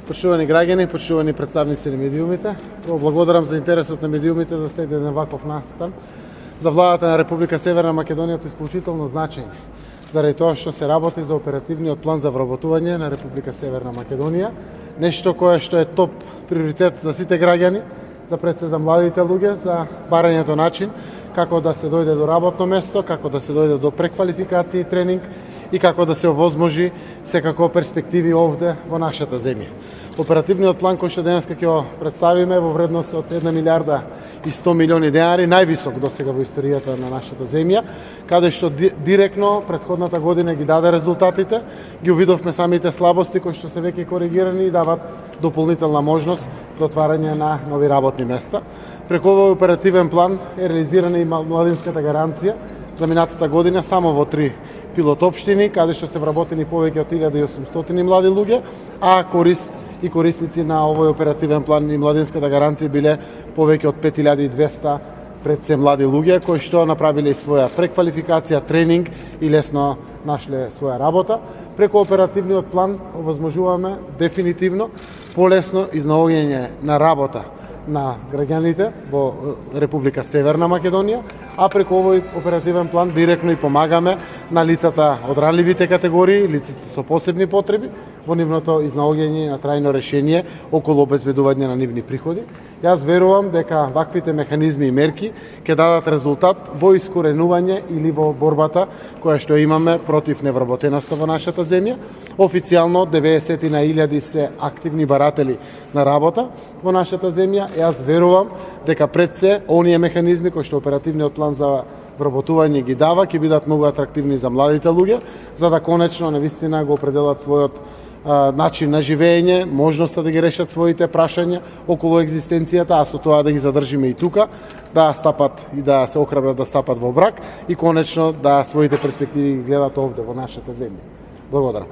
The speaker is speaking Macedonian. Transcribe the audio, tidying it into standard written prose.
Почитувани граѓани, почитувани представници на медиумите, благодарам за интересот на медиумите за следен ваков настан. За владата на Република Северна Македонија тоа исклучително значење, заради тоа што се работи за оперативниот план за вработување на Република Северна Македонија, нешто кое што е топ приоритет за сите граѓани, за пред се за младите луѓе, за барањето начин како да се дојде до работно место, како да се дојде до преквалификација и тренинг и како да се овозможи секако перспективи овде во нашата земја. Оперативниот план кој што денеска ќе го представиме во вредност од 1 милиарда и 100 милиони денари, највисок досега во историјата на нашата земја, каде што директно претходната година ги даде резултатите, ги увидовме самите слабости кои што се веќе коригирани и дават дополнителна можност за отварање на нови работни места. Преку овој оперативен план е реализирана и младинската гаранција за минатата година само во 3 пилот општини, каде што се вработени повеќе од 1800 млади луѓе, а корисници на овој оперативен план и младинската гаранција биле повеќе од 5200 пред се млади луѓе кои што направиле своја преквалификација, тренинг и лесно нашле своја работа. Преку оперативниот план овозможуваме дефинитивно полесно изнаоѓање на работа на граѓаните во Република Северна Македонија, а преку овој оперативен план директно и помагаме на лицата од ранливите категории, лицата со посебни потреби, во нивното изнаоѓање на трајно решение околу обезбедување на нивни приходи. Јас верувам дека ваквите механизми и мерки ќе дадат резултат во искоренување или во борбата која што имаме против невработеноста во нашата земја. Официјално 90.000 се активни баратели на работа во нашата земја. Јас верувам дека пред се оние механизми кои што оперативниот план за вработување ги дава ќе бидат многу атрактивни за младите луѓе, за да конечно навистина го определат својот начин на живење, можноста да ги решат своите прашања околу екзистенцијата, а со тоа да ги задржиме и тука, да стапат и да се охрабрат да стапат во брак и конечно да своите перспективи ги гледат овде во нашата земја. Благодарам.